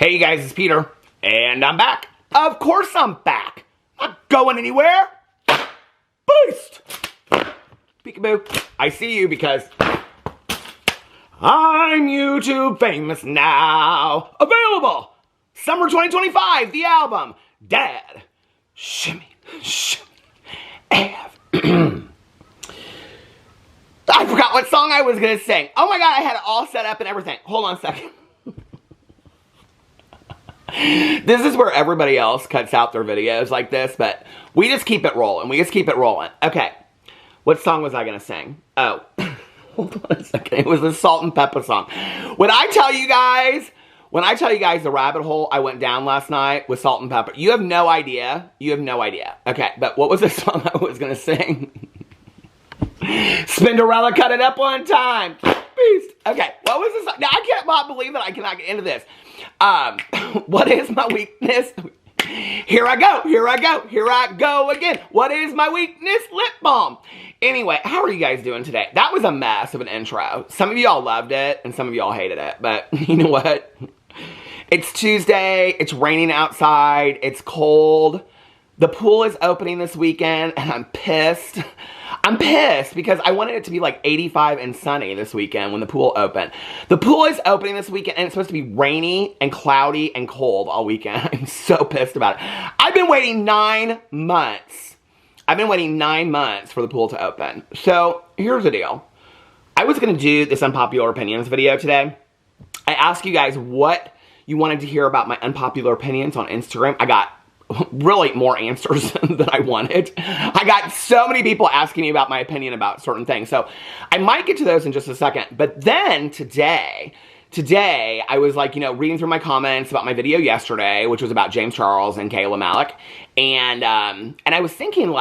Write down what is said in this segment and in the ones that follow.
Hey you guys, it's Peter, and I'm back. Of course I'm back. Not going anywhere. Boost! Peekaboo. I see you because I'm YouTube famous now. Available summer 2025, the album. Dad, shimmy, shimmy, Av. I forgot what song I was going to sing. Oh my God, I had it all set up and everything. Hold on a second. This is where everybody else cuts out their videos like this, but we just keep it rolling. We just keep it rolling. Okay. What song was I going to sing? Oh, hold on a second. It was the Salt and Pepa song. When I tell you guys the rabbit hole I went down last night with Salt and Pepa, you have no idea. You have no idea. Okay, but what was the song I was going to sing? Spinderella, cut it up one time. Beast. Okay, what was this? Now, I cannot believe that I cannot get into this. What is my weakness? Here I go. Here I go. Here I go again. What is my weakness? Lip balm. Anyway, how are you guys doing today? That was a mess of an intro. Some of y'all loved it, and some of y'all hated it. But you know what? It's Tuesday. It's raining outside. It's cold. The pool is opening this weekend, and I'm pissed. I'm pissed because I wanted it to be like 85 and sunny this weekend when the pool opened. The pool is opening this weekend, and it's supposed to be rainy and cloudy and cold all weekend. I'm so pissed about it. I've been waiting 9 months. I've been waiting 9 months for the pool to open. So here's the deal. I was going to do this unpopular opinions video today. I asked you guys what you wanted to hear about my unpopular opinions on Instagram. I got really more answers than I wanted. I got so many people asking me about my opinion about certain things. So I might get to those in just a second. But then today I was like, reading through my comments about my video yesterday, which was about James Charles and Kayla Malik. And I was thinking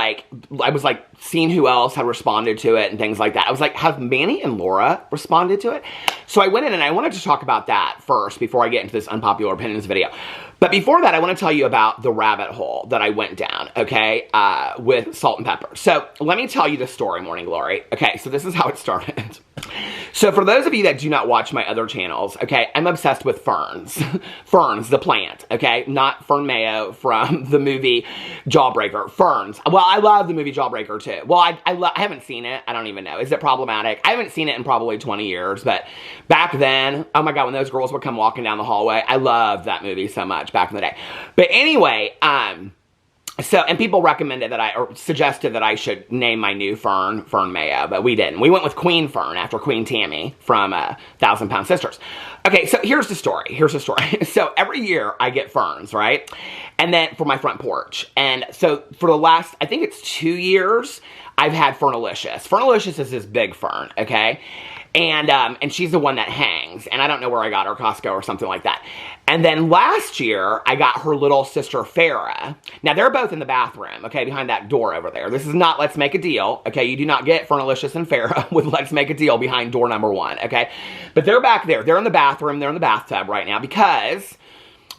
seeing who else had responded to it and things like that. I was like, have Manny and Laura responded to it? So I went in and I wanted to talk about that first before I get into this unpopular opinions video. But before that, I want to tell you about the rabbit hole that I went down, okay, with Salt and Pepa. So let me tell you the story, Morning Glory. Okay, so this is how it started. So for those of you that do not watch my other channels, okay, I'm obsessed with ferns. Ferns, the plant, okay? Not Fern Mayo from the movie Jawbreaker. Ferns. Well, I love the movie Jawbreaker too. Well, I haven't seen it. I don't even know. Is it problematic? I haven't seen it in probably 20 years, but back then, oh my God, when those girls would come walking down the hallway, I loved that movie so much back in the day. But anyway, and people recommended or suggested that I should name my new fern Mayo, but we didn't. We went with Queen Fern after Queen Tammy from 1,000 Pound Sisters. Okay, so here's the story. So every year I get ferns, right? And then for my front porch. And so for the last, I think it's 2 years, I've had Fernalicious. Fernalicious is this big fern, okay? And she's the one that hangs. And I don't know where I got her, Costco or something like that. And then last year, I got her little sister, Farah. Now, they're both in the bathroom, okay, behind that door over there. This is not Let's Make a Deal, okay? You do not get Fernalicious and Farah with Let's Make a Deal behind door number 1, okay? But they're back there. They're in the bathroom. They're in the bathtub right now because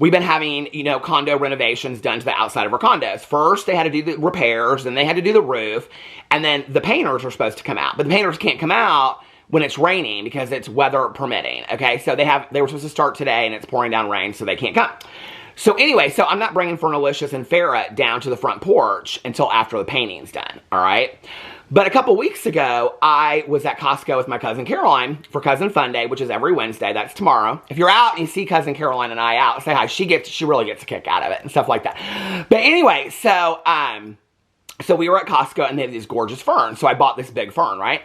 we've been having, condo renovations done to the outside of our condos. First, they had to do the repairs, then they had to do the roof, and then the painters are supposed to come out. But the painters can't come out when it's raining because it's weather permitting, okay? So they were supposed to start today and it's pouring down rain, so they can't come. So anyway, so I'm not bringing Fernalicious and Farah down to the front porch until after the painting's done, all right? But a couple weeks ago, I was at Costco with my cousin Caroline for Cousin Fun Day, which is every Wednesday. That's tomorrow. If you're out and you see Cousin Caroline and I out, say hi. She really gets a kick out of it and stuff like that. But anyway, so we were at Costco and they had these gorgeous ferns. So I bought this big fern, right?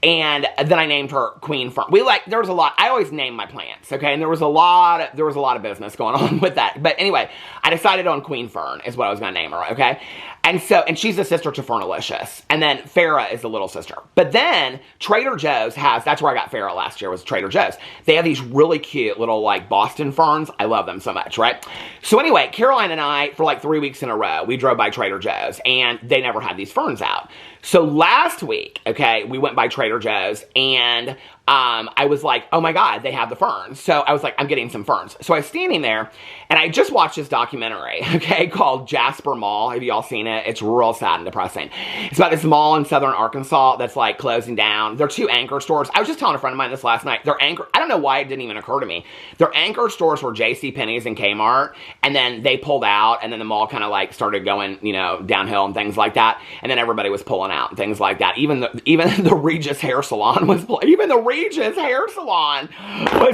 And then I named her Queen Fern. There was a lot. I always name my plants, okay? And there was a lot of business going on with that. But anyway, I decided on Queen Fern is what I was going to name her, okay? And she's the sister to Fernalicious. And then Farah is the little sister. But then Trader Joe's that's where I got Farah last year, was Trader Joe's. They have these really cute little Boston ferns. I love them so much, right? So anyway, Caroline and I, for 3 weeks in a row, we drove by Trader Joe's and they never had these ferns out. So last week, okay, we went by Trader Joe's and I was like, oh my God, they have the ferns. So I was like, I'm getting some ferns. So I was standing there, and I just watched this documentary, okay, called Jasper Mall. Have you all seen it? It's real sad and depressing. It's about this mall in southern Arkansas that's like closing down. They're 2 anchor stores. I was just telling a friend of mine this last night. They're anchor, I don't know why it didn't even occur to me. Their anchor stores were JCPenney's and Kmart, and then they pulled out, and then the mall kind of like started going, you know, downhill and things like that. And then everybody was pulling out and things like that. Even the Regis hair salon was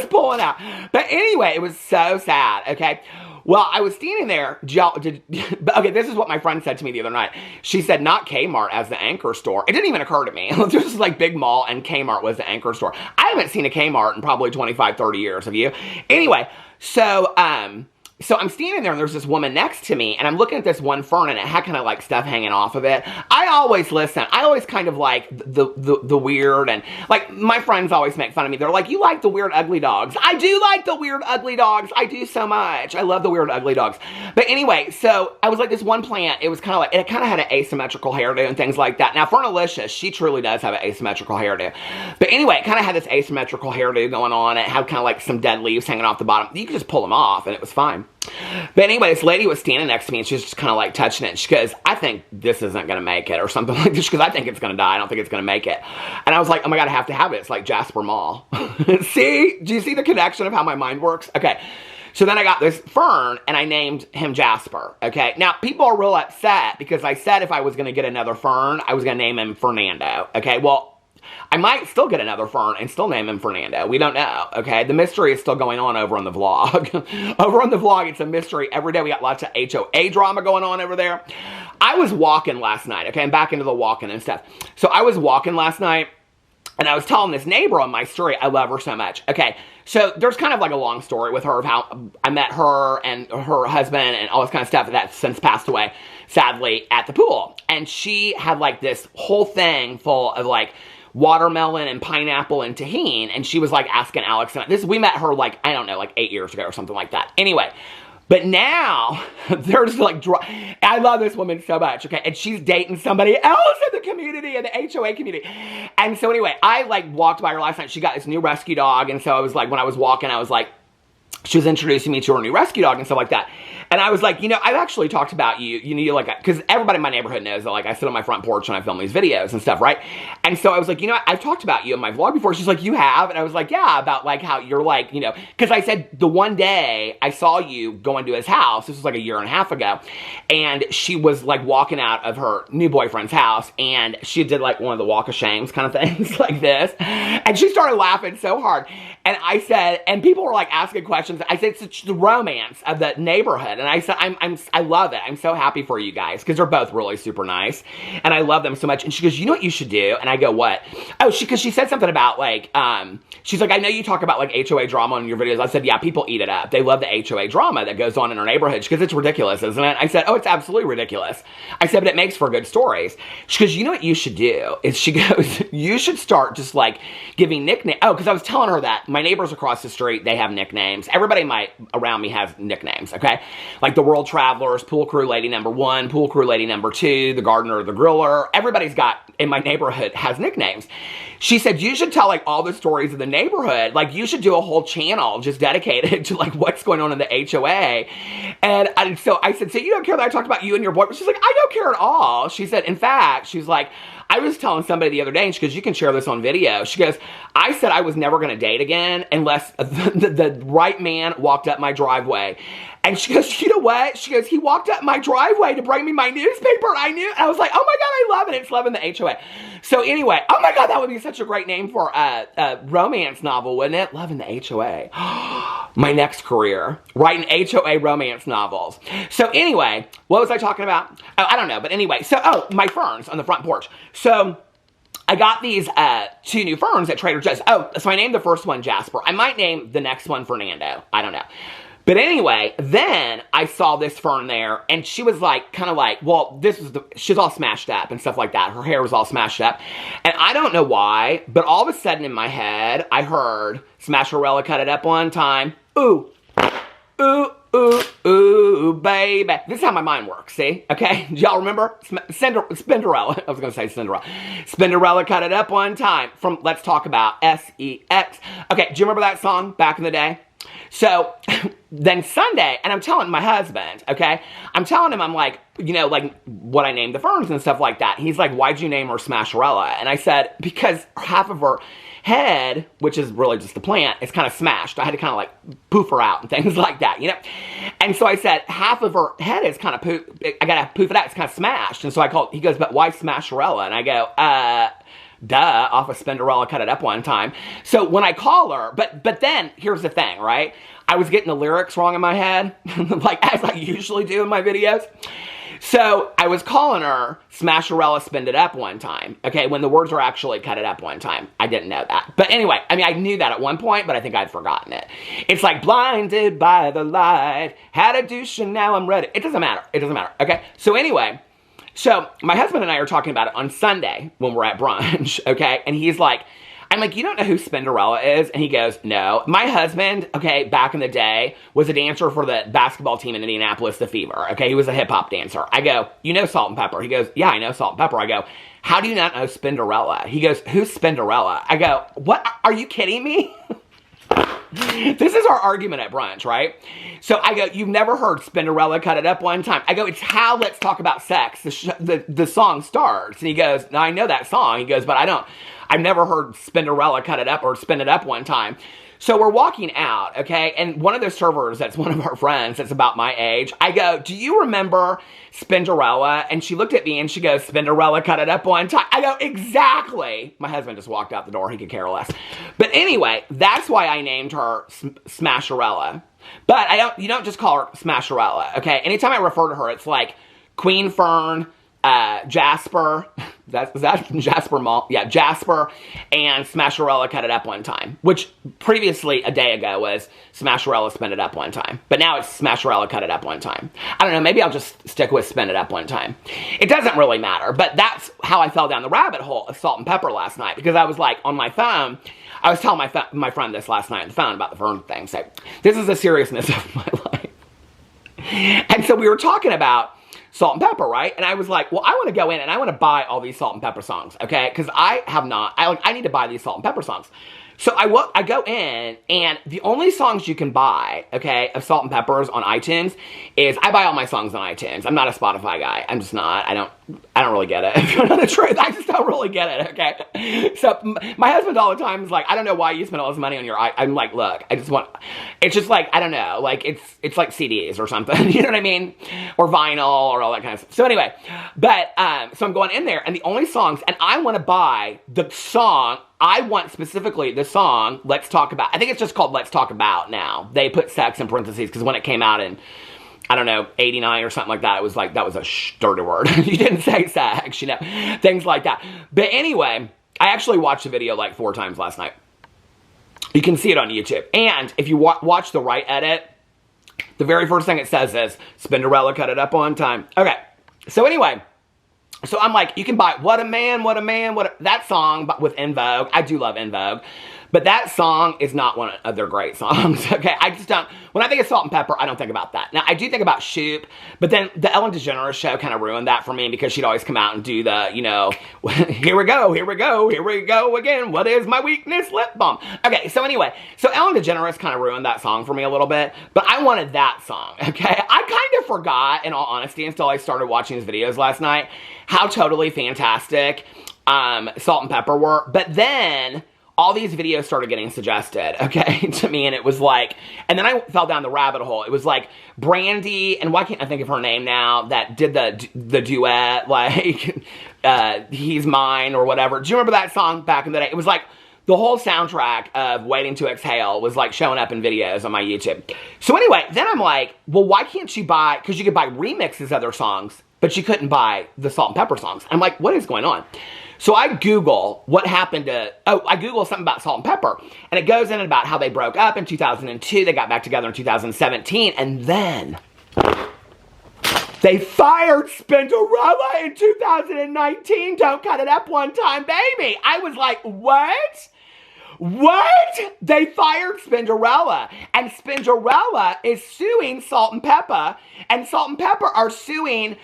pulling out. But anyway, it was so sad, okay? Well, I was standing there, okay, this is what my friend said to me the other night. She said, not Kmart as the anchor store. It didn't even occur to me. This was like big mall, and Kmart was the anchor store. I haven't seen a Kmart in probably 25, 30 years, have you? Anyway, so I'm standing there, and there's this woman next to me, and I'm looking at this one fern, and it had kind of like stuff hanging off of it. I always listen. I always kind of like the weird, and like my friends always make fun of me. They're like, you like the weird, ugly dogs. I do like the weird, ugly dogs. I do so much. I love the weird, ugly dogs. But anyway, so I was like, this one plant, it was kind of like, it kind of had an asymmetrical hairdo and things like that. Now, Fernalicious, she truly does have an asymmetrical hairdo. But anyway, it kind of had this asymmetrical hairdo going on. It had kind of like some dead leaves hanging off the bottom. You could just pull them off, and it was fine. But anyway, this lady was standing next to me, and she was just kind of like touching it. And she goes, I think this isn't going to make it, or something like this. Because I think it's going to die. I don't think it's going to make it. And I was like, oh my God, I have to have it. It's like Jasper Mall. See? Do you see the connection of how my mind works? Okay. So then I got this fern, and I named him Jasper, okay? Now, people are real upset because I said if I was going to get another fern, I was going to name him Fernando, okay? Well, I might still get another fern and still name him Fernando. We don't know, okay? The mystery is still going on over on the vlog. Over on the vlog, it's a mystery. Every day we got lots of HOA drama going on over there. I was walking last night, okay? I'm back into the walking and stuff. So I was walking last night, and I was telling this neighbor on my story, I love her so much. Okay, so there's kind of like a long story with her of how I met her and her husband and all this kind of stuff that's since passed away, sadly, at the pool. And she had like this whole thing full of like watermelon and pineapple and tahini, and she was like asking Alex, and we met her like, I don't know, like 8 years ago or something like that. Anyway, but now there's like, I love this woman so much, okay, and she's dating somebody else in the community, in the HOA community. And so anyway, I like walked by her last night. She got this new rescue dog, and so I was like, when I was walking, I was like, she was introducing me to her new rescue dog and stuff like that. And I was like, you know, I've actually talked about you, like, because everybody in my neighborhood knows that, like, I sit on my front porch and I film these videos and stuff, right? And so I was like, you know, I've talked about you in my vlog before. She's like, you have? And I was like, yeah, about, like, how you're, like, you know, because I said the one day I saw you going to his house, this was, like, a year and a half ago, and she was, like, walking out of her new boyfriend's house, and she did, like, one of the walk of shames kind of things, like this, and she started laughing so hard. And I said, and people were, like, asking questions. I said, it's the romance of the neighborhood. And I said, I love it. I'm so happy for you guys, because they're both really super nice. And I love them so much. And she goes, you know what you should do? And I go, what? Oh, because she said something about, like, she's like, I know you talk about, like, HOA drama in your videos. I said, yeah, people eat it up. They love the HOA drama that goes on in our neighborhood. Because it's ridiculous, isn't it? I said, oh, it's absolutely ridiculous. I said, but it makes for good stories. She goes, you know what you should do? Is she goes, you should start just, like, giving nicknames. Oh, because I was telling her that my neighbors across the street, they have nicknames. Everybody around me has nicknames, okay? Like the World Travelers, Pool Crew Lady number 1, Pool Crew Lady number 2, the Gardener, the Griller. Everybody's got, in my neighborhood, has nicknames. She said, you should tell, like, all the stories of the neighborhood. Like, you should do a whole channel just dedicated to, like, what's going on in the HOA. And so I said, so you don't care that I talked about you and your boyfriend? She's like, I don't care at all. She said, in fact, she's like, I was telling somebody the other day, and she goes, you can share this on video. She goes, I said I was never going to date again unless the right man walked up my driveway. And she goes, you know what? She goes, he walked up my driveway to bring me my newspaper. I knew. And I was like, oh my God, I love it. It's loving the HOA. So anyway, oh my God, that would be such a great name for a romance novel, wouldn't it? Loving the HOA. My next career, writing HOA romance novels. So anyway, what was I talking about? Oh, I don't know. But anyway, so, oh, my ferns on the front porch. So I got these 2 new ferns at Trader Joe's. Oh, so I named the first one Jasper. I might name the next one Fernando. I don't know. But anyway, then I saw this fern there, and she was like, kind of like, well, she's all smashed up and stuff like that. Her hair was all smashed up. And I don't know why, but all of a sudden in my head, I heard Smasherella cut it up one time. Ooh, ooh, ooh, ooh, baby. This is how my mind works, see? Okay? Do y'all remember? Spinderella. I was going to say Cinderella. Spinderella cut it up one time from Let's Talk About, S-E-X. Okay, do you remember that song back in the day? So, then Sunday, and I'm telling my husband, okay? I'm telling him, I'm like, you know, like, what I named the ferns and stuff like that. He's like, why'd you name her Smasherella? And I said, because half of her head, which is really just the plant, is kind of smashed. I had to kind of like poof her out and things like that, you know? And so I said, half of her head is kind of I gotta poof it out, it's kind of smashed. And so he goes, but why Smasherella? And I go, duh, off of Spinderella Cut It Up one time. So when I call her, but then, here's the thing, right? I was getting the lyrics wrong in my head, like as I usually do in my videos. So I was calling her Smasherella Spin It Up one time, okay, when the words were actually Cut It Up one time. I didn't know that. But anyway, I mean, I knew that at one point, but I think I'd forgotten it. It's like, blinded by the light, had a douche and now I'm ready. It doesn't matter. It doesn't matter, okay? So anyway, so my husband and I are talking about it on Sunday when we're at brunch, okay? And he's like, I'm like, you don't know who Spinderella is? And he goes, no. My husband, okay, back in the day, was a dancer for the basketball team in Indianapolis, the Fever, okay? He was a hip-hop dancer. I go, you know Salt and Pepper? He goes, yeah, I know Salt and Pepper. I go, how do you not know Spinderella? He goes, who's Spinderella? I go, what? Are you kidding me? This is our argument at brunch, right? So I go, you've never heard Spinderella Cut It Up one time? I go, it's how Let's Talk About Sex, the song starts. And he goes, no, I know that song. He goes, but I've never heard Spinderella Cut It Up or Spin It Up one time. So we're walking out, okay? And one of the servers that's one of our friends that's about my age, I go, do you remember Spinderella? And she looked at me and she goes, Spinderella Cut It Up one time. I go, exactly. My husband just walked out the door. He could care less. But anyway, that's why I named her Smasherella. But you don't just call her Smasherella, okay? Anytime I refer to her, it's like Queen Fern, Jasper, was that Jasper Mall? Yeah, Jasper and Smasherella Cut It Up one time, which previously a day ago was Smasherella Spin It Up one time, but now it's Smasherella Cut It Up one time. I don't know, maybe I'll just stick with Spin It Up one time. It doesn't really matter, but that's how I fell down the rabbit hole of Salt and Pepper last night, because I was like, on my phone, I was telling my friend this last night on the phone about the fern thing, so this is the seriousness of my life. And so we were talking about Salt and Pepper, right? And I was like, well, I want to go in and I want to buy all these Salt and Pepper songs, okay? Because I have not. I need to buy these Salt and Pepper songs. So I go in, and the only songs you can buy, okay, of Salt and Peppers on iTunes is, I buy all my songs on iTunes. I'm not a Spotify guy. I'm just not. I don't really get it. If you know the truth, I just don't really get it, okay? So my husband all the time is like, I don't know why you spend all this money on your I'm like, look, it's just like, I don't know, like, it's like CDs or something, you know what I mean? Or vinyl or all that kind of stuff. So anyway, but, so I'm going in there, and the only songs, and I want to buy the song, I want specifically the song, Let's Talk About. I think it's just called Let's Talk About now. They put sex in parentheses because when it came out in, I don't know, 89 or something like that, it was like, that was a dirty word. You didn't say sex, you know, things like that. But anyway, I actually watched the video like 4 times last night. You can see it on YouTube. And if you watch the right edit, the very first thing it says is, Spinderella Cut It Up on time. Okay, so anyway. So I'm like, you can buy What a Man, What a Man, that song with En Vogue. I do love En Vogue. But that song is not one of their great songs, okay? I just don't, when I think of Salt and Pepper, I don't think about that. Now, I do think about Shoop, but then the Ellen DeGeneres show kind of ruined that for me because she'd always come out and do the, you know, here we go, here we go, here we go again, what is my weakness? Lip balm. Okay, so anyway, so Ellen DeGeneres kind of ruined that song for me a little bit, but I wanted that song, okay? I kind of forgot, in all honesty, until I started watching his videos last night, how totally fantastic Salt and Pepper were, but then all these videos started getting suggested, okay, to me, and it was like, and then I fell down the rabbit hole. It was like Brandy, and why can't I think of her name now, that did the duet, like, He's Mine, or whatever. Do you remember that song back in the day? It was like, the whole soundtrack of Waiting to Exhale was like showing up in videos on my YouTube. So anyway, then I'm like, well, why can't you buy, because you could buy remixes of their songs, but you couldn't buy the Salt and Pepper songs. I'm like, what is going on? So I Google what happened to, I Google something about Salt and Pepper, and it goes in about how they broke up in 2002, they got back together in 2017, and then they fired Spinderella in 2019. Don't cut it up one time, baby. I was like, what? What? They fired Spinderella. And Spinderella is suing Salt and Pepa. And Salt and Pepa are suing.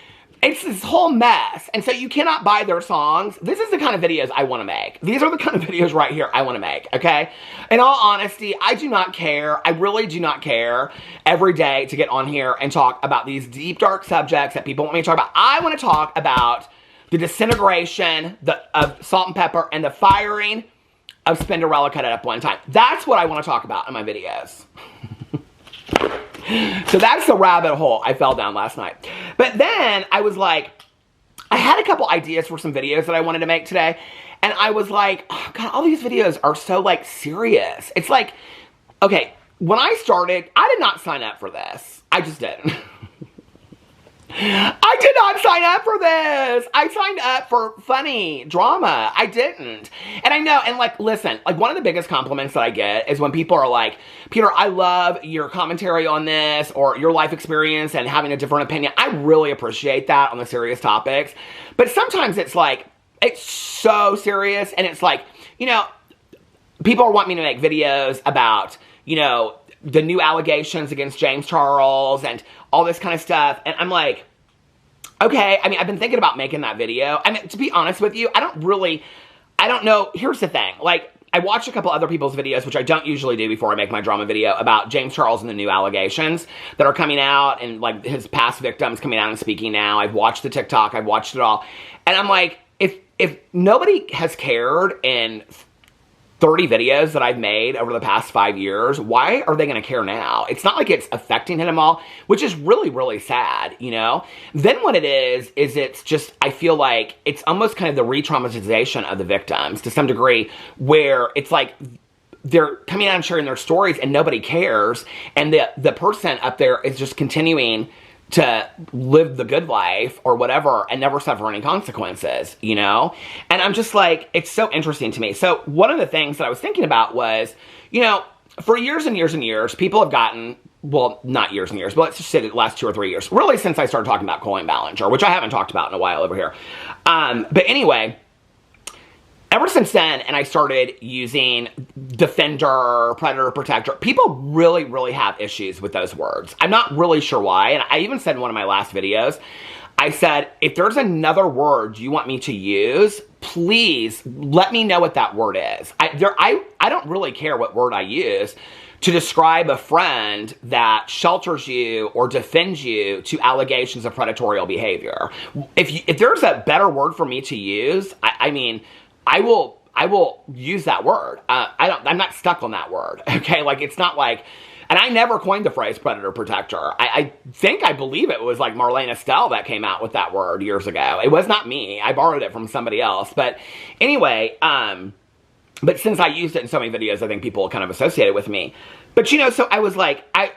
It's this whole mess. And so you cannot buy their songs. This is the kind of videos I want to make. These are the kind of videos right here I want to make, okay? In all honesty, I do not care. I really do not care every day to get on here and talk about these deep, dark subjects that people want me to talk about. I want to talk about the disintegration of Salt and Pepa and the firing of Spinderella Cut It Up One Time. That's what I want to talk about in my videos. So that's the rabbit hole I fell down last night. But then I was like, I had a couple ideas for some videos that I wanted to make today. And I was like, oh God, all these videos are so like serious. It's like, okay, when I started, I did not sign up for this. I just didn't. I did not sign up for this. I signed up for funny drama. I didn't. And I know, and like, listen, like one of the biggest compliments that I get is when people are like, Peter, I love your commentary on this or your life experience and having a different opinion. I really appreciate that on the serious topics. But sometimes it's like, it's so serious and it's like, you know, people want me to make videos about, you know, the new allegations against James Charles and all this kind of stuff. And I'm like, okay, I mean, I've been thinking about making that video. I mean, to be honest with you, I don't know. Here's the thing. Like, I watched a couple other people's videos, which I don't usually do before I make my drama video, about James Charles and the new allegations that are coming out and like his past victims coming out and speaking now. I've watched the TikTok. I've watched it all. And I'm like, if nobody has cared in 30 videos that I've made over the past 5 years, why are they going to care now? It's not like it's affecting him all, which is really, really sad, you know? Then what it is it's just, I feel like it's almost kind of the re-traumatization of the victims to some degree, where it's like they're coming out and sharing their stories and nobody cares, and the person up there is just continuing to live the good life or whatever and never suffer any consequences, you know? And I'm just like, it's so interesting to me. So one of the things that I was thinking about was, you know, for years and years and years, people have gotten, well, not years and years, but let's just say the last 2 or 3 years, really since I started talking about Colleen Ballinger, which I haven't talked about in a while over here. But anyway, ever since then, and I started using defender, predator, protector, people really, really have issues with those words. I'm not really sure why, and I even said in one of my last videos, I said, if there's another word you want me to use, please let me know what that word is. I don't really care what word I use to describe a friend that shelters you or defends you to allegations of predatory behavior. If there's a better word for me to use, I mean, I will use that word. I'm not stuck on that word, okay? Like, it's not like, and I never coined the phrase predator protector. I believe it was like Marlene Estelle that came out with that word years ago. It was not me. I borrowed it from somebody else. But anyway, but since I used it in so many videos, I think people kind of associate it with me. But you know, so I was like, I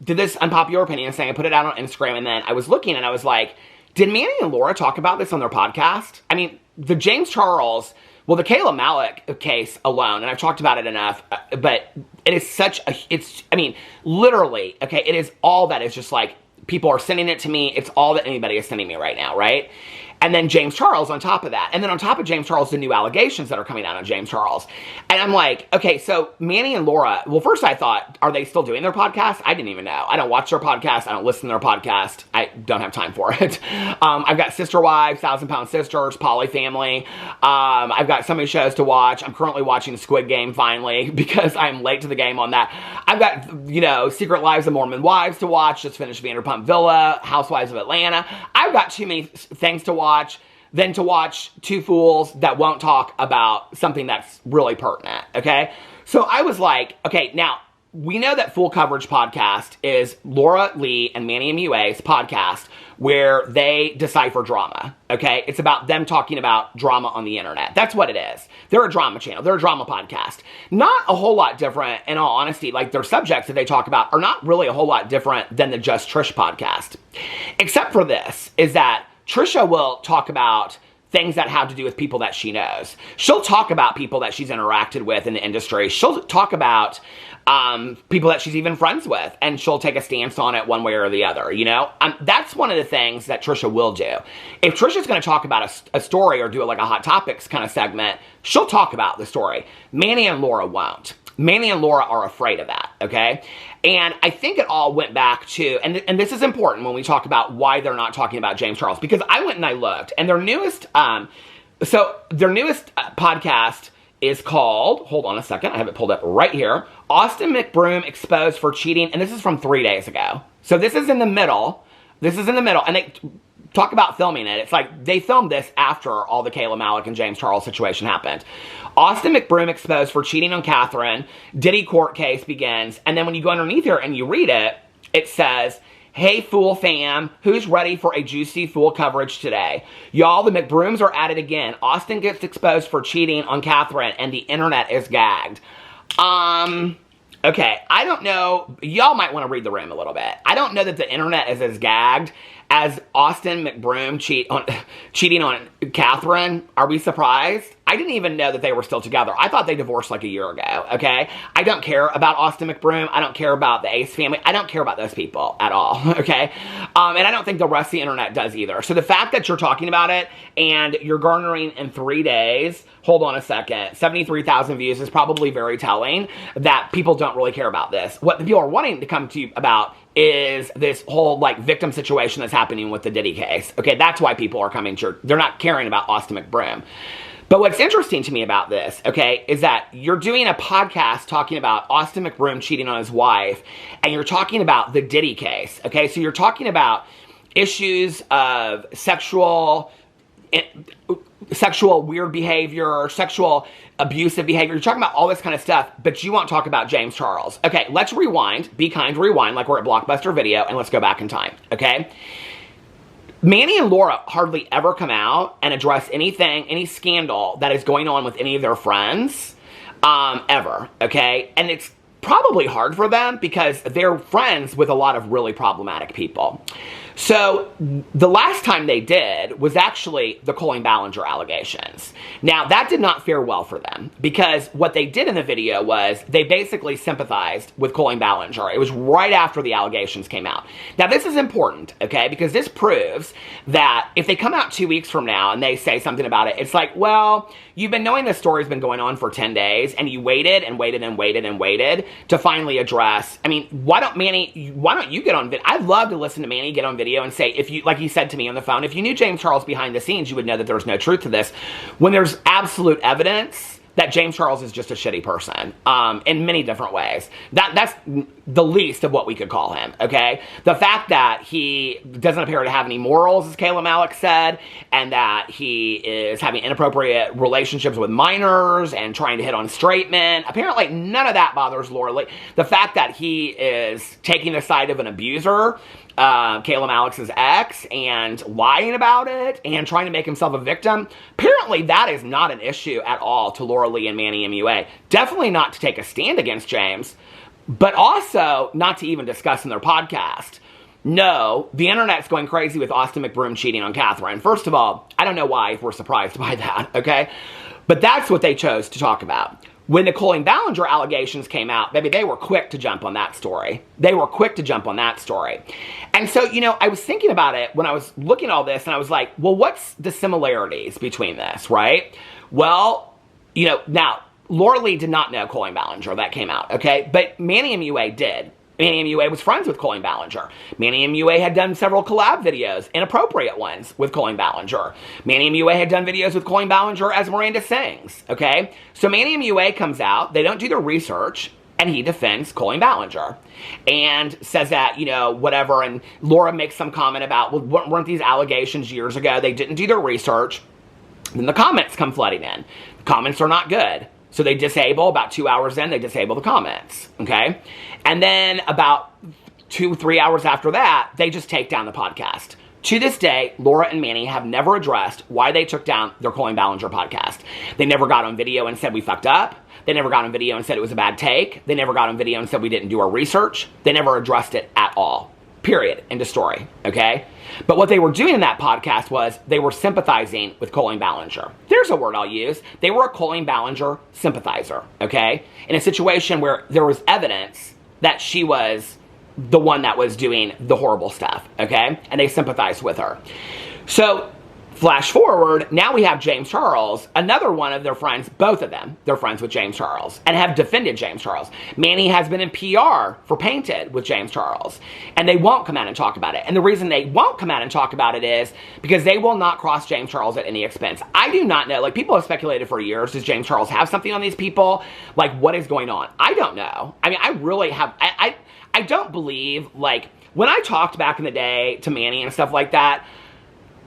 did this unpopular opinion thing. I put it out on Instagram, and then I was looking and I was like, did Manny and Laura talk about this on their podcast? I mean, the James Charles, well, the Kayla Malik case alone, and I've talked about it enough, but it is such a, I mean, literally, okay, it is all that is just like, people are sending it to me, it's all that anybody is sending me right now, right? And then James Charles on top of that. And then on top of James Charles, the new allegations that are coming out on James Charles. And I'm like, okay, so Manny and Laura, well, first I thought, are they still doing their podcast? I didn't even know. I don't watch their podcast. I don't listen to their podcast. I don't have time for it. I've got Sister Wives, 1,000 Pound Sisters, Poly Family. I've got so many shows to watch. I'm currently watching Squid Game finally because I'm late to the game on that. I've got, you know, Secret Lives of Mormon Wives to watch. Just finished Vanderpump Villa, Housewives of Atlanta. I've got too many things to watch than to watch two fools that won't talk about something that's really pertinent, okay? So I was like, okay, now, we know that Full Coverage Podcast is Laura Lee and Manny Mua's podcast where they decipher drama, okay? It's about them talking about drama on the internet. That's what it is. They're a drama channel. They're a drama podcast. Not a whole lot different, in all honesty. Like, their subjects that they talk about are not really a whole lot different than the Just Trish podcast. Except for this, is that Trisha will talk about things that have to do with people that she knows. She'll talk about people that she's interacted with in the industry. She'll talk about people that she's even friends with, and she'll take a stance on it one way or the other, you know? That's one of the things that Trisha will do. If Trisha's going to talk about a story or do like a Hot Topics kind of segment, she'll talk about the story. Manny and Laura won't. Manny and Laura are afraid of that, okay? And I think it all went back to, and this is important when we talk about why they're not talking about James Charles, because I went and I looked, and their newest podcast is called, hold on a second, I have it pulled up right here, Austin McBroom Exposed for Cheating, and this is from 3 days ago. So this is in the middle, and they talk about filming it. It's like they filmed this after all the Kayla Malik and James Charles situation happened. Austin McBroom Exposed for Cheating on Catherine, Diddy court case begins, and then when you go underneath here and you read it, it says, hey, Fool fam, who's ready for a juicy Fool coverage today? Y'all, the McBrooms are at it again. Austin gets exposed for cheating on Catherine, and the internet is gagged. Okay, I don't know. Y'all might want to read the room a little bit. I don't know that the internet is as gagged as Austin McBroom cheating on Catherine. Are we surprised? I didn't even know that they were still together. I thought they divorced like a year ago, okay? I don't care about Austin McBroom. I don't care about the Ace family. I don't care about those people at all, okay? And I don't think the rest of the internet does either. So the fact that you're talking about it and you're garnering in 3 days, hold on a second, 73,000 views is probably very telling that people don't really care about this. What the people are wanting to come to you about is this whole, like, victim situation that's happening with the Diddy case. Okay, that's why people are coming to, they're not caring about Austin McBroom. But what's interesting to me about this, okay, is that you're doing a podcast talking about Austin McBroom cheating on his wife, and you're talking about the Diddy case, okay? So you're talking about issues of sexual weird behavior, sexual abusive behavior. You're talking about all this kind of stuff, but you won't talk about James Charles. Okay, let's rewind. Be kind, rewind, like we're at Blockbuster Video, and let's go back in time, okay? Manny and Laura hardly ever come out and address anything, any scandal that is going on with any of their friends, ever, okay? And it's probably hard for them because they're friends with a lot of really problematic people. So the last time they did was actually the Colleen Ballinger allegations. Now, that did not fare well for them because what they did in the video was they basically sympathized with Colleen Ballinger. It was right after the allegations came out. Now, this is important, okay, because this proves that if they come out 2 weeks from now and they say something about it, it's like, well, you've been knowing this story's been going on for 10 days and you waited and waited and waited and waited to finally address. I mean, why don't you get on video? I'd love to listen to Manny get on video and say, if you, like he said to me on the phone, if you knew James Charles behind the scenes, you would know that there's no truth to this. When there's absolute evidence that James Charles is just a shitty person, in many different ways. That's the least of what we could call him, okay? The fact that he doesn't appear to have any morals, as Kayla Malik said, and that he is having inappropriate relationships with minors and trying to hit on straight men, apparently none of that bothers Laura Lee. The fact that he is taking the side of an abuser, Kayla Malik's ex, and lying about it and trying to make himself a victim, apparently that is not an issue at all to Laura Lee and Manny Mua. Definitely not to take a stand against James, but also not to even discuss in their podcast. No, the internet's going crazy with Austin McBroom cheating on Catherine. First of all, I don't know why we're surprised by that, okay? But that's what they chose to talk about. When the Colleen Ballinger allegations came out, baby, they were quick to jump on that story. They were quick to jump on that story. And so, you know, I was thinking about it when I was looking at all this, and I was like, well, what's the similarities between this, right? Well, you know, now, Laura Lee did not know Colleen Ballinger. That came out, okay? But Manny Mua did. Manny Mua was friends with Colleen Ballinger. Manny Mua had done several collab videos, inappropriate ones, with Colleen Ballinger. Manny Mua had done videos with Colleen Ballinger as Miranda sings, okay? So Manny Mua comes out, they don't do their research, and he defends Colleen Ballinger. And says that, you know, whatever, and Laura makes some comment about, well, weren't these allegations years ago? They didn't do their research. Then the comments come flooding in. The comments are not good. So they disable, about 2 hours in, they disable the comments, okay? And then about 2-3 hours after that, they just take down the podcast. To this day, Laura and Manny have never addressed why they took down their Colleen Ballinger podcast. They never got on video and said we fucked up. They never got on video and said it was a bad take. They never got on video and said we didn't do our research. They never addressed it at all. Period. End of story. Okay? But what they were doing in that podcast was they were sympathizing with Colleen Ballinger. There's a word I'll use. They were a Colleen Ballinger sympathizer. Okay? In a situation where there was evidence that she was the one that was doing the horrible stuff. Okay? And they sympathized with her. So, flash forward, now we have James Charles, another one of their friends, both of them, they're friends with James Charles, and have defended James Charles. Manny has been in PR for Painted with James Charles, and they won't come out and talk about it. And the reason they won't come out and talk about it is because they will not cross James Charles at any expense. I do not know, like, people have speculated for years, does James Charles have something on these people? Like, what is going on? I don't know. I mean, I really have, I don't believe, like, when I talked back in the day to Manny and stuff like that,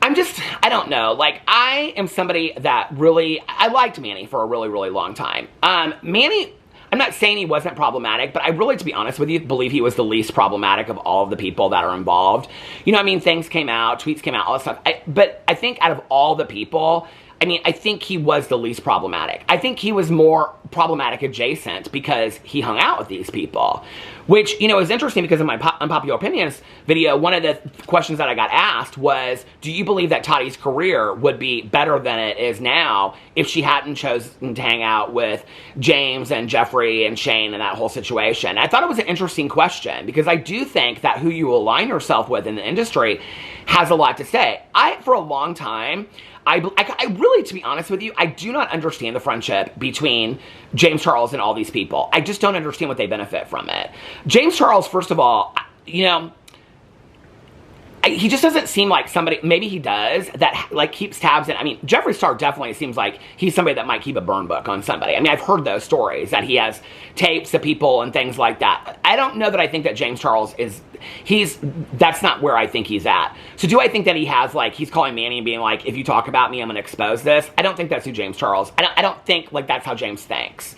I don't know. Like, I am somebody that really, I liked Manny for a really, really long time. Manny, I'm not saying he wasn't problematic, but I really, to be honest with you, believe he was the least problematic of all of the people that are involved. You know what I mean? Things came out, tweets came out, all that stuff. But I think out of all the people, I mean, I think he was the least problematic. I think he was more problematic adjacent because he hung out with these people. Which, you know, is interesting because in my Unpopular Opinions video, one of the questions that I got asked was, do you believe that Tottie's career would be better than it is now if she hadn't chosen to hang out with James and Jeffrey and Shane and that whole situation? I thought it was an interesting question because I do think that who you align yourself with in the industry has a lot to say. For a long time, I really, to be honest with you, I do not understand the friendship between James Charles and all these people. I just don't understand what they benefit from it. James Charles, first of all, you know, he just doesn't seem like somebody, maybe he does, that like keeps tabs in. I mean, Jeffree Star definitely seems like he's somebody that might keep a burn book on somebody. I mean, I've heard those stories that he has tapes of people and things like that. I don't know that I think that James Charles that's not where I think he's at. So do I think that he has, like, he's calling Manny and being like, if you talk about me, I'm going to expose this? I don't think that's who James Charles, I don't think, like, that's how James thinks.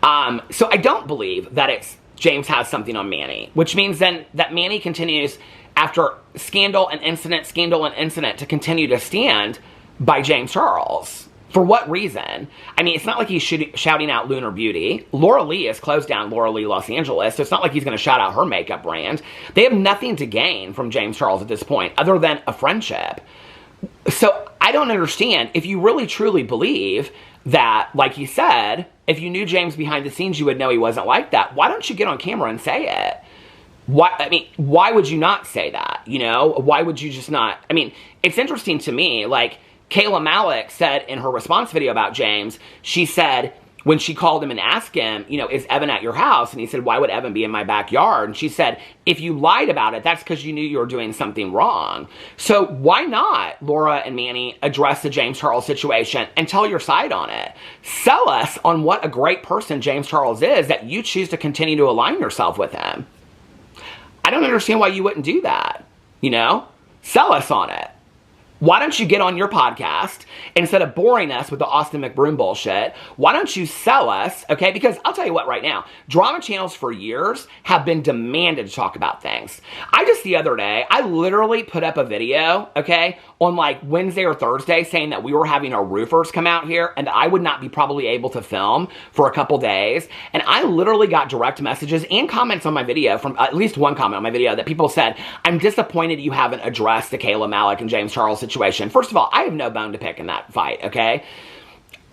So I don't believe that James has something on Manny, which means then that Manny continues after scandal and incident, to continue to stand by James Charles. For what reason? I mean, it's not like he's shouting out Lunar Beauty. Laura Lee has closed down Laura Lee Los Angeles, so it's not like he's going to shout out her makeup brand. They have nothing to gain from James Charles at this point, other than a friendship. So I don't understand. If you really truly believe that, like he said, if you knew James behind the scenes, you would know he wasn't like that. Why don't you get on camera and say it? Why would you not say that? You know, why would you just not? I mean, it's interesting to me, like, Kayla Malik said in her response video about James, she said, when she called him and asked him, you know, is Evan at your house? And he said, why would Evan be in my backyard? And she said, if you lied about it, that's because you knew you were doing something wrong. So why not, Laura and Manny, address the James Charles situation and tell your side on it? Sell us on what a great person James Charles is, that you choose to continue to align yourself with him. I don't understand why you wouldn't do that, you know? Sell us on it. Why don't you get on your podcast, instead of boring us with the Austin McBroom bullshit, why don't you sell us, okay? Because I'll tell you what right now, drama channels for years have been demanded to talk about things. Just the other day, I literally put up a video, okay, on like Wednesday or Thursday saying that we were having our roofers come out here and that I would not be probably able to film for a couple days. And I literally got direct messages and comments on my video, from at least one comment on my video, that people said, I'm disappointed you haven't addressed the Kayla Malik and James Charles situation. First of all, I have no bone to pick in that fight, okay?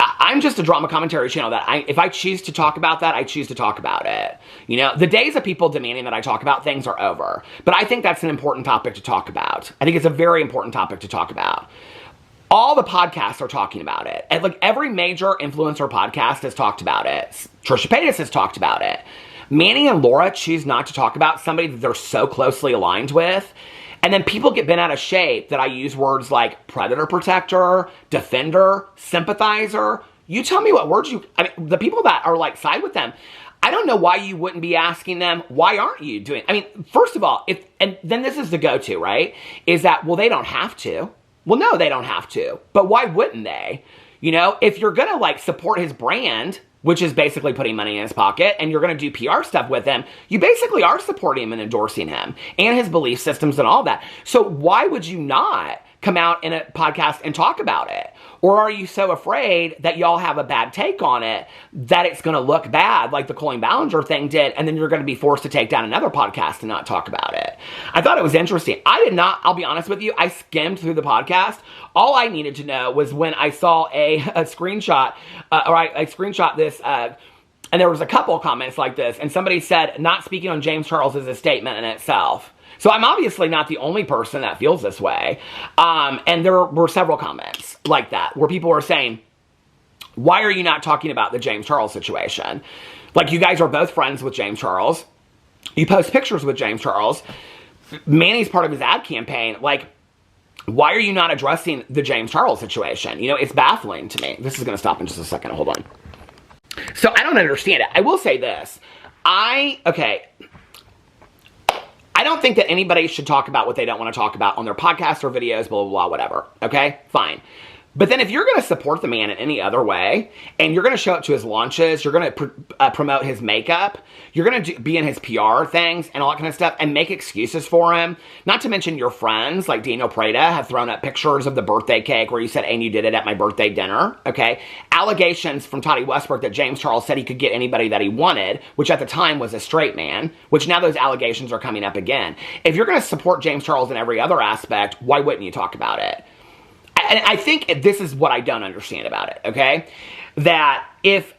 I'm just a drama commentary channel that if I choose to talk about that, I choose to talk about it. You know, the days of people demanding that I talk about things are over. But I think that's an important topic to talk about. I think it's a very important topic to talk about. All the podcasts are talking about it. And like every major influencer podcast has talked about it. Trisha Paytas has talked about it. Manny and Laura choose not to talk about somebody that they're so closely aligned with. And then people get bent out of shape that I use words like predator protector, defender, sympathizer. You tell me what words the people that are like side with them, I don't know why you wouldn't be asking them, why aren't you doing, first of all, and then this is the go-to, right? Is that, well, they don't have to. Well, no, they don't have to. But why wouldn't they? You know, if you're going to like support his brand, which is basically putting money in his pocket, and you're going to do PR stuff with him, you basically are supporting him and endorsing him and his belief systems and all that. So why would you not come out in a podcast and talk about it? Or are you so afraid that y'all have a bad take on it that it's going to look bad like the Colleen Ballinger thing did, and then you're going to be forced to take down another podcast and not talk about it? I thought it was interesting. I did not, I'll be honest with you, I skimmed through the podcast. All I needed to know was when I saw a screenshot, I screenshot this, and there was a couple comments like this, and somebody said, not speaking on James Charles is a statement in itself. So I'm obviously not the only person that feels this way. And there were several comments like that where people were saying, why are you not talking about the James Charles situation? Like, you guys are both friends with James Charles. You post pictures with James Charles. Manny's part of his ad campaign. Like, why are you not addressing the James Charles situation? You know, it's baffling to me. This is going to stop in just a second. Hold on. So I don't understand it. I will say this. I don't think that anybody should talk about what they don't want to talk about on their podcasts or videos, blah, blah, blah, whatever. Okay? Fine. But then if you're going to support the man in any other way, and you're going to show up to his launches, you're going to promote his makeup, you're going to be in his PR things and all that kind of stuff, and make excuses for him, not to mention your friends, like Daniel Prada, have thrown up pictures of the birthday cake where you said, and you did it at my birthday dinner, okay? Allegations from Toddy Westbrook that James Charles said he could get anybody that he wanted, which at the time was a straight man, which now those allegations are coming up again. If you're going to support James Charles in every other aspect, why wouldn't you talk about it? And I think this is what I don't understand about it, okay? That if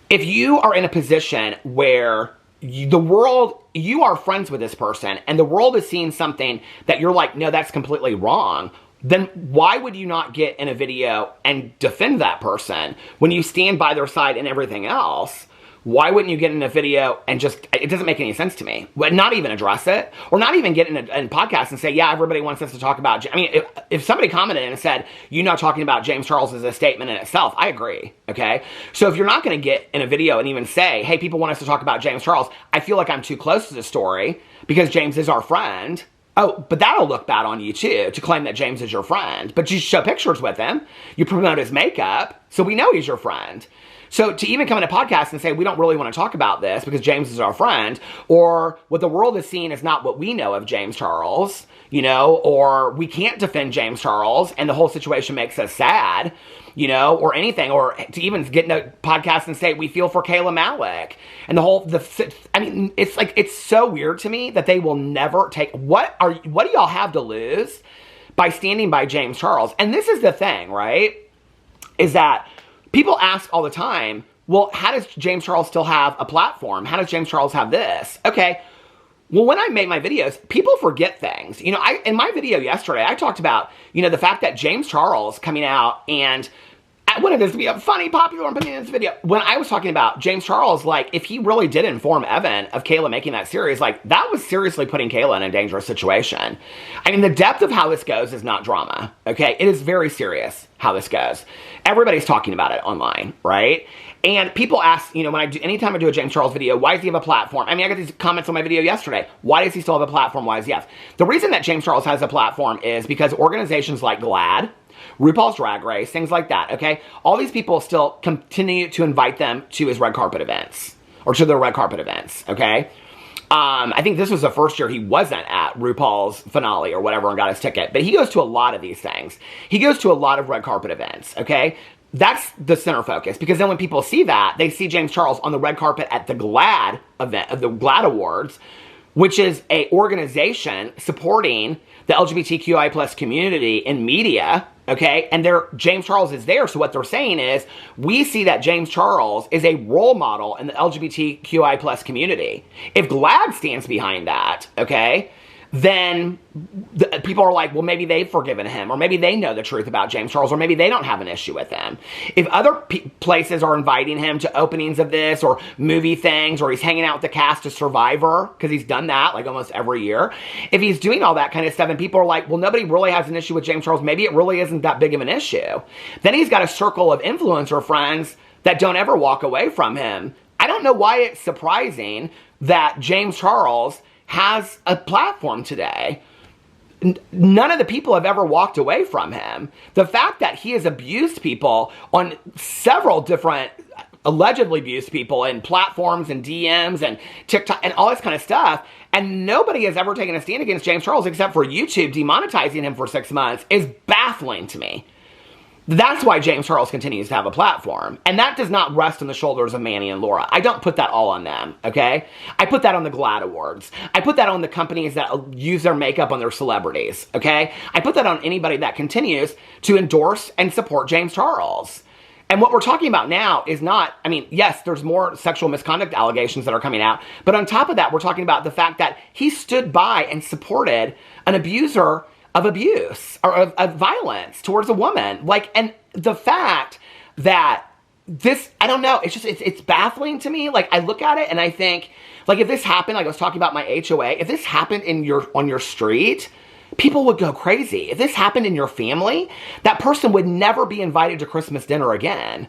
you are in a position where you are friends with this person, and the world is seeing something that you're like, no, that's completely wrong, then why would you not get in a video and defend that person when you stand by their side and everything else? Why wouldn't you get in a video and just, it doesn't make any sense to me. Not even address it, or not even get in a podcast and say, yeah, everybody wants us to talk about, I mean, if somebody commented and said, you're not talking about James Charles as a statement in itself, I agree, okay? So if you're not going to get in a video and even say, hey, people want us to talk about James Charles, I feel like I'm too close to the story because James is our friend. Oh, but that'll look bad on you too, to claim that James is your friend. But you show pictures with him, you promote his makeup, so we know he's your friend. So to even come in a podcast and say, we don't really want to talk about this because James is our friend, or what the world is seeing is not what we know of James Charles, you know, or we can't defend James Charles and the whole situation makes us sad, you know, or anything, or to even get in a podcast and say, we feel for Kayla Malik. And I mean, it's like, it's so weird to me that they will never take, what do y'all have to lose by standing by James Charles? And this is the thing, right? Is that people ask all the time, well, how does James Charles still have a platform? How does James Charles have this? Okay, well, when I make my videos, people forget things. You know, in my video yesterday, I talked about, you know, the fact that James Charles coming out and I wanted this to be a funny, popular, and putting in this video. When I was talking about James Charles, like, if he really did inform Evan of Kayla making that series, like, that was seriously putting Kayla in a dangerous situation. I mean, the depth of how this goes is not drama, okay? It is very serious how this goes. Everybody's talking about it online, right? And people ask, you know, anytime I do a James Charles video, why does he have a platform? I mean, I got these comments on my video yesterday. Why does he still have a platform? Why does he have? The reason that James Charles has a platform is because organizations like GLAAD, RuPaul's Drag Race, things like that, okay? All these people still continue to invite them to his red carpet events, or to their red carpet events, okay? I think this was the first year he wasn't at RuPaul's finale or whatever and got his ticket, but he goes to a lot of these things. He goes to a lot of red carpet events, okay? That's the center focus, because then when people see that, they see James Charles on the red carpet at the GLAAD event, of the GLAAD Awards, which is a organization supporting the LGBTQI plus community in media, okay? And James Charles is there, so what they're saying is, we see that James Charles is a role model in the LGBTQI plus community. If GLAAD stands behind that, okay, then people are like, well, maybe they've forgiven him, or maybe they know the truth about James Charles, or maybe they don't have an issue with him. If other places are inviting him to openings of this, or movie things, or he's hanging out with the cast of Survivor, because he's done that like almost every year. If he's doing all that kind of stuff and people are like, well, nobody really has an issue with James Charles, maybe it really isn't that big of an issue. Then he's got a circle of influencer friends that don't ever walk away from him. I don't know why it's surprising that James Charles has a platform today. None of the people have ever walked away from him. The fact that he has abused people on several different allegedly abused people in platforms and DMs and TikTok and all this kind of stuff. And nobody has ever taken a stand against James Charles except for YouTube demonetizing him for 6 months is baffling to me. That's why James Charles continues to have a platform. And that does not rest on the shoulders of Manny and Laura. I don't put that all on them, okay? I put that on the GLAAD Awards. I put that on the companies that use their makeup on their celebrities, okay? I put that on anybody that continues to endorse and support James Charles. And what we're talking about now is not, I mean, yes, there's more sexual misconduct allegations that are coming out. But on top of that, we're talking about the fact that he stood by and supported an abuser of abuse or of violence towards a woman. Like, and the fact that this, I don't know, it's just, it's baffling to me. Like, I look at it and I think, like, if this happened, like I was talking about my HOA, if this happened on your street, people would go crazy. If this happened in your family, that person would never be invited to Christmas dinner again.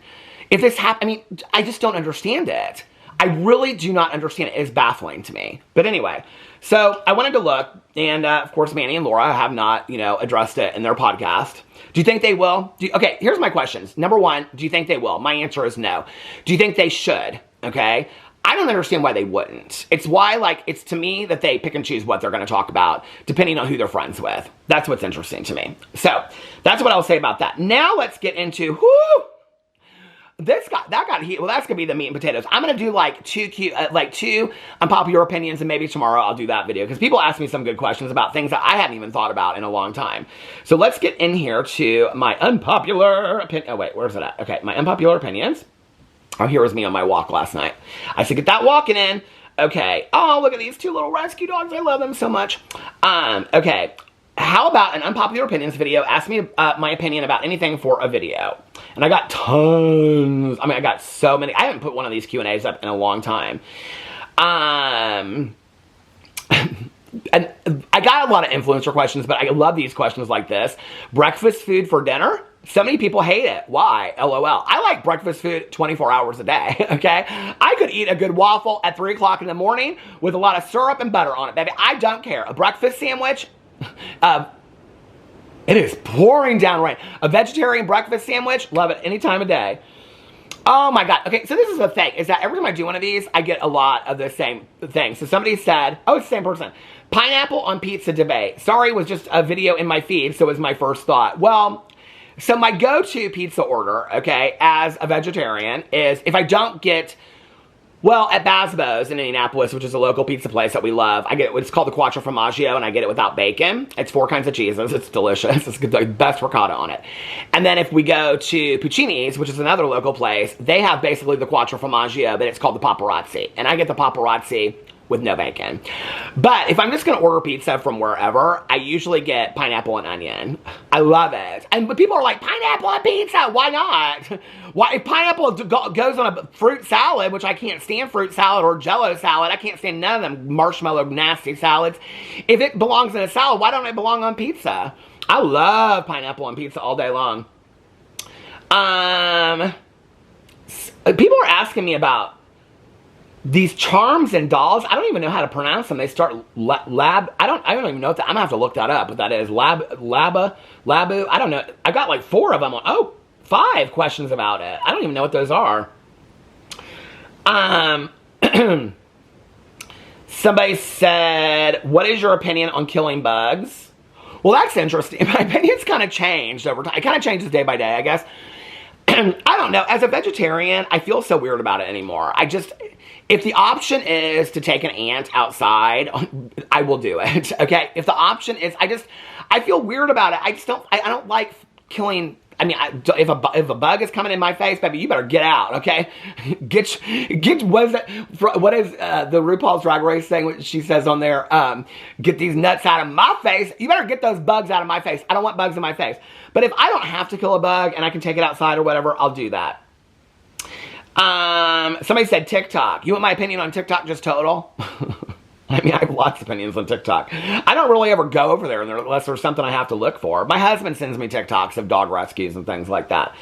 If this happened, I mean, I just don't understand it. I really do not understand it. It is baffling to me. But anyway, so I wanted to look, and of course, Manny and Laura have not, addressed it in their podcast. Do you think they will? Okay, here's my questions. Number one, do you think they will? My answer is no. Do you think they should? Okay. I don't understand why they wouldn't. It's why, like, it's to me that they pick and choose what they're going to talk about, depending on who they're friends with. That's what's interesting to me. So, that's what I'll say about that. Now, let's get into, that got heat. Well, that's going to be the meat and potatoes. I'm going to do, like, two unpopular opinions, and maybe tomorrow I'll do that video, because people ask me some good questions about things that I hadn't even thought about in a long time. So, let's get in here to my unpopular opinion. Oh, wait, where's it at? Okay, my unpopular opinions. Oh, here was me on my walk last night. I said, get that walking in. Okay. Oh, look at these two little rescue dogs. I love them so much. Okay. How about an unpopular opinions video? Ask me my opinion about anything for a video. And I got tons. I mean, I got so many. I haven't put one of these Q&As up in a long time. And I got a lot of influencer questions, but I love these questions like this. Breakfast food for dinner? So many people hate it. Why? LOL. I like breakfast food 24 hours a day, okay? I could eat a good waffle at 3 o'clock in the morning with a lot of syrup and butter on it, baby. I don't care. A breakfast sandwich, it is pouring down rain. A vegetarian breakfast sandwich, love it any time of day. Oh my God. Okay, so this is the thing, is that every time I do one of these, I get a lot of the same thing. So somebody said, oh, it's the same person. Pineapple on pizza debate. Sorry, it was just a video in my feed, so it was my first thought. Well, so my go-to pizza order, okay, as a vegetarian is if I don't get, well, at Basbo's in Indianapolis, which is a local pizza place that we love, I get, it's called the Quattro Formaggio, and I get it without bacon. It's 4 kinds of cheeses. It's delicious. It's the best ricotta on it. And then if we go to Puccini's, which is another local place, they have basically the Quattro Formaggio, but it's called the paparazzi. And I get the paparazzi with no bacon. But if I'm just going to order pizza from wherever, I usually get pineapple and onion. I love it. And people are like, pineapple on pizza, why not? Why, if pineapple goes on a fruit salad, which I can't stand fruit salad or Jell-O salad, I can't stand none of them marshmallow nasty salads. If it belongs in a salad, why don't it belong on pizza? I love pineapple on pizza all day long. People are asking me about these charms and dolls. I don't even know how to pronounce them. They start lab. I don't even know what that. I'm gonna have to look that up. What that is? Labu. I don't know. I got like 4 of them. 5 questions about it. I don't even know what those are. Somebody said, "What is your opinion on killing bugs?" Well, that's interesting. My opinion's kind of changed over time. It kind of changes day by day, I guess. I don't know. As a vegetarian, I feel so weird about it anymore. If the option is to take an ant outside, I will do it, okay? If the option is, I feel weird about it. I don't like killing, I mean, if a bug is coming in my face, baby, you better get out, okay? What is the RuPaul's Drag Race thing, what she says on there, get these nuts out of my face. You better get those bugs out of my face. I don't want bugs in my face. But if I don't have to kill a bug and I can take it outside or whatever, I'll do that. Somebody said TikTok. You want my opinion on TikTok just total? I mean, I have lots of opinions on TikTok. I don't really ever go over there unless there's something I have to look for. My husband sends me TikToks of dog rescues and things like that.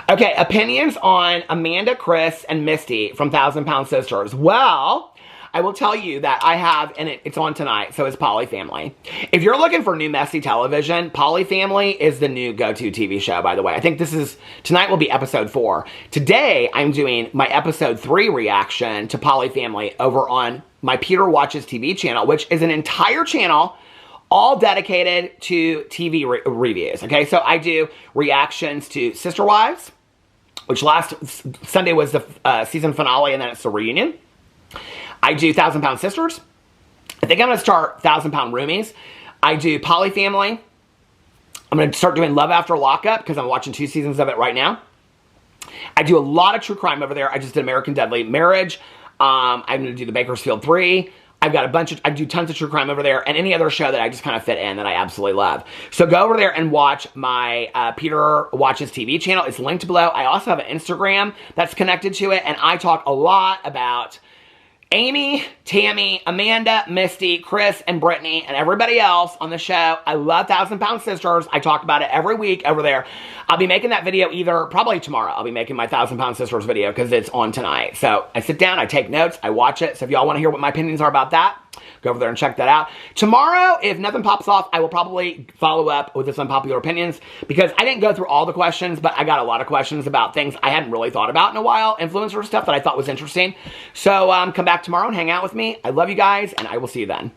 Okay, opinions on Amanda, Chris, and Misty from 1,000 Pound Sisters. Well, I will tell you that I have, and it's on tonight, so it's Poly Family. If you're looking for new messy television, Poly Family is the new go-to TV show, by the way. I think tonight will be episode 4. Today, I'm doing my episode 3 reaction to Poly Family over on my Peter Watches TV channel, which is an entire channel all dedicated to TV reviews, okay? So I do reactions to Sister Wives, which last Sunday was the season finale, and then it's the reunion. I do 1,000 Pound Sisters. I think I'm going to start 1,000 Pound Roomies. I do Poly Family. I'm going to start doing Love After Lockup because I'm watching 2 seasons of it right now. I do a lot of true crime over there. I just did American Deadly Marriage. I'm going to do the Bakersfield 3. I've got I do tons of true crime over there, and any other show that I just kind of fit in that I absolutely love. So go over there and watch my Peter Watches TV channel. It's linked below. I also have an Instagram that's connected to it, and I talk a lot about Amy, Tammy, Amanda, Misty, Chris, and Brittany, and everybody else on the show. I love 1,000 Pound Sisters. I talk about it every week over there. I'll be making that video probably tomorrow. I'll be making my 1,000 Pound Sisters video because it's on tonight. So I sit down, I take notes, I watch it. So if y'all want to hear what my opinions are about that, go over there and check that out. Tomorrow, if nothing pops off, I will probably follow up with this Unpopular Opinions because I didn't go through all the questions, but I got a lot of questions about things I hadn't really thought about in a while, influencer stuff that I thought was interesting. So come back tomorrow and hang out with me. I love you guys, and I will see you then.